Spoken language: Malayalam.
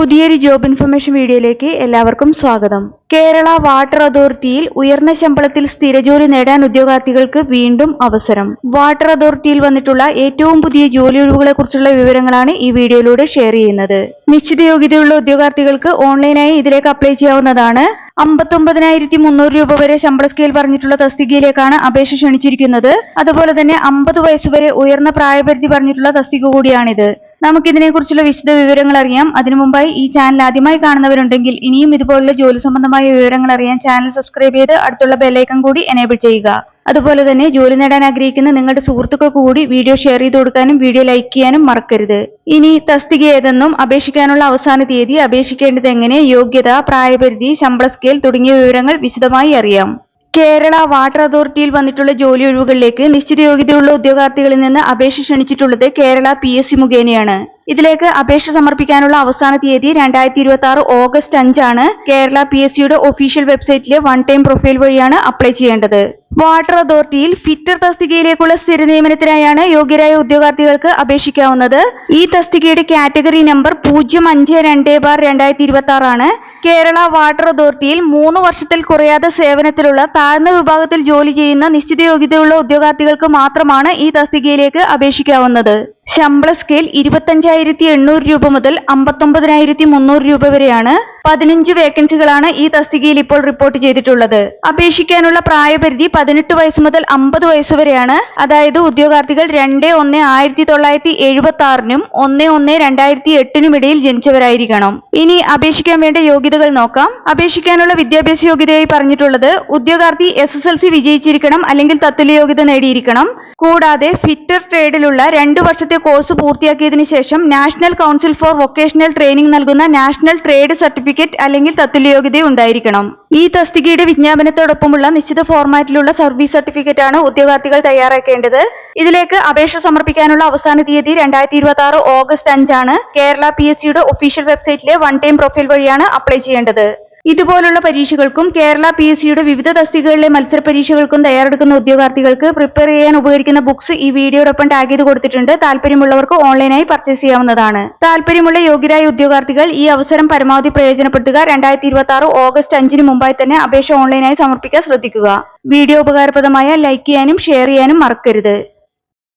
പുതിയൊരു ജോബ് ഇൻഫർമേഷൻ വീഡിയോയിലേക്ക് എല്ലാവർക്കും സ്വാഗതം. കേരള വാട്ടർ അതോറിറ്റിയിൽ ഉയർന്ന ശമ്പളത്തിൽ സ്ഥിരജോലി നേടാൻ ഉദ്യോഗാർത്ഥികൾക്ക് വീണ്ടും അവസരം. വാട്ടർ അതോറിറ്റിയിൽ വന്നിട്ടുള്ള ഏറ്റവും പുതിയ ജോലി ഒഴിവുകളെ കുറിച്ചുള്ള വിവരങ്ങളാണ് ഈ വീഡിയോയിലൂടെ ഷെയർ ചെയ്യുന്നത്. നിശ്ചിത യോഗ്യതയുള്ള ഉദ്യോഗാർത്ഥികൾക്ക് ഓൺലൈനായി ഇതിലേക്ക് അപ്ലൈ ചെയ്യാവുന്നതാണ്. 59,300 രൂപ വരെ ശമ്പള സ്കെയിൽ പറഞ്ഞിട്ടുള്ള തസ്തികയിലേക്കാണ് അപേക്ഷ ക്ഷണിച്ചിരിക്കുന്നത്. അതുപോലെ തന്നെ 50 വയസ്സുവരെ ഉയർന്ന പ്രായപരിധി പറഞ്ഞിട്ടുള്ള തസ്തിക കൂടിയാണിത്. നമുക്കിതിനെ കുറിച്ചുള്ള വിശദ വിവരങ്ങൾ അറിയാം. അതിനു മുമ്പായി ഈ ചാനൽ ആദ്യമായി കാണുന്നവരുണ്ടെങ്കിൽ ഇനിയും ഇതുപോലുള്ള ജോലി സംബന്ധമായ വിവരങ്ങൾ അറിയാൻ ചാനൽ സബ്സ്ക്രൈബ് ചെയ്ത് അടുത്തുള്ള ബെല്ലൈക്കൺ കൂടി എനേബിൾ ചെയ്യുക. അതുപോലെ തന്നെ ജോലി നേടാൻ ആഗ്രഹിക്കുന്ന നിങ്ങളുടെ സുഹൃത്തുക്കൾക്ക് കൂടി വീഡിയോ ഷെയർ ചെയ്ത് കൊടുക്കാനും വീഡിയോ ലൈക്ക് ചെയ്യാനും മറക്കരുത്. ഇനി തസ്തിക ഏതെന്നും അപേക്ഷിക്കാനുള്ള അവസാന തീയതി, അപേക്ഷിക്കേണ്ടത് എങ്ങനെ, യോഗ്യത, പ്രായപരിധി, ശമ്പള സ്കെയിൽ തുടങ്ങിയ വിവരങ്ങൾ വിശദമായി അറിയാം. കേരള വാട്ടർ അതോറിറ്റിയിൽ വന്നിട്ടുള്ള ജോലി ഒഴിവുകളിലേക്ക് നിശ്ചിത യോഗ്യതയുള്ള ഉദ്യോഗാർത്ഥികളിൽ നിന്ന് അപേക്ഷ ക്ഷണിച്ചിട്ടുള്ളത് കേരള PSC മുഖേനയാണ്. ഇതിലേക്ക് അപേക്ഷ സമർപ്പിക്കാനുള്ള അവസാന തീയതി 2026 ഓഗസ്റ്റ് 5 ആണ്. കേരള PSCയുടെ ഒഫീഷ്യൽ വെബ്സൈറ്റിലെ വൺ ടൈം പ്രൊഫൈൽ വഴിയാണ് അപ്ലൈ ചെയ്യേണ്ടത്. വാട്ടർ അതോറിറ്റിയിൽ ഫിറ്റർ തസ്തികയിലേക്കുള്ള സ്ഥിര നിയമനത്തിനായാണ് യോഗ്യരായ ഉദ്യോഗാർത്ഥികൾക്ക് അപേക്ഷിക്കാവുന്നത്. ഈ തസ്തികയുടെ കാറ്റഗറി നമ്പർ 052/2026 ആണ്. കേരള വാട്ടർ അതോറിറ്റിയിൽ 3 വർഷത്തിൽ കുറയാതെ സേവനത്തിലുള്ള താഴ്ന്ന വിഭാഗത്തിൽ ജോലി ചെയ്യുന്ന നിശ്ചിത യോഗ്യതയുള്ള ഉദ്യോഗാർത്ഥികൾക്ക് മാത്രമാണ് ഈ തസ്തികയിലേക്ക് അപേക്ഷിക്കാവുന്നത്. ശമ്പള സ്കെയിൽ 25,800 രൂപ മുതൽ 59,300 രൂപ വരെയാണ്. 15 വേക്കൻസികളാണ് ഈ തസ്തികയിൽ ഇപ്പോൾ റിപ്പോർട്ട് ചെയ്തിട്ടുള്ളത്. അപേക്ഷിക്കാനുള്ള പ്രായപരിധി 18 വയസ്സ് മുതൽ 50 വയസ്സ് വരെയാണ്. അതായത് ഉദ്യോഗാർത്ഥികൾ 2/1/1976 1/1/2008 ഇടയിൽ ജനിച്ചവരായിരിക്കണം. ഇനി അപേക്ഷിക്കാൻ വേണ്ട യോഗ്യതകൾ നോക്കാം. അപേക്ഷിക്കാനുള്ള വിദ്യാഭ്യാസ യോഗ്യതയായി പറഞ്ഞിട്ടുള്ളത് ഉദ്യോഗാർത്ഥി SSLC വിജയിച്ചിരിക്കണം അല്ലെങ്കിൽ തത്തുല്യ യോഗ്യത നേടിയിരിക്കണം. കൂടാതെ ഫിറ്റർ ട്രേഡിലുള്ള 2 വർഷത്തെ കോഴ്സ് പൂർത്തിയാക്കിയതിനു ശേഷം national council four vocational training നൽകുന്ന നാഷണൽ ട്രേഡ് സർട്ടിഫിക്കറ്റ് അല്ലെങ്കിൽ തത്തുല്യ യോഗ്യത ഉണ്ടായിരിക്കണം. ഈ തസ്തികയുടെ വിജ്ഞാപനത്തോടൊപ്പമുള്ള നിശ്ചിത ഫോർമാറ്റിലുള്ള സർവീസ് സർട്ടിഫിക്കറ്റ് ആണ് ഉദ്യോഗാർത്ഥികൾ തയ്യാറാക്കേണ്ടത്. ഇതിലേക്ക് അപേക്ഷ സമർപ്പിക്കാനുള്ള അവസാന തീയതി 2026 ഓഗസ്റ്റ് 5 ആണ്. കേരള PSCയുടെ ഒഫീഷ്യൽ വെബ്സൈറ്റിലെ വൺ ടൈം പ്രൊഫൈൽ വഴിയാണ് അപ്ലൈ ചെയ്യേണ്ടത്. ഇതുപോലുള്ള പരീക്ഷകൾക്കും കേരള PSCയുടെ വിവിധ തസ്തികകളിലെ മത്സര പരീക്ഷകൾക്കും തയ്യാറെടുക്കുന്ന ഉദ്യോഗാർത്ഥികൾക്ക് പ്രിപ്പയർ ചെയ്യാൻ ഉപകരിക്കുന്ന ബുക്സ് ഈ വീഡിയോടൊപ്പം ടാഗ് ചെയ്ത് കൊടുത്തിട്ടുണ്ട്. താല്പര്യമുള്ളവർക്ക് ഓൺലൈനായി പർച്ചേസ് ചെയ്യാവുന്നതാണ്. താല്പര്യമുള്ള യോഗ്യരായ ഉദ്യോഗാർത്ഥികൾ ഈ അവസരം പരമാവധി പ്രയോജനപ്പെടുത്തുക. 2026 ഓഗസ്റ്റ് 5 മുമ്പായി തന്നെ അപേക്ഷ ഓൺലൈനായി സമർപ്പിക്കാൻ ശ്രദ്ധിക്കുക. വീഡിയോ ഉപകാരപ്രദമായ ലൈക്ക് ചെയ്യാനും ഷെയർ ചെയ്യാനും മറക്കരുത്.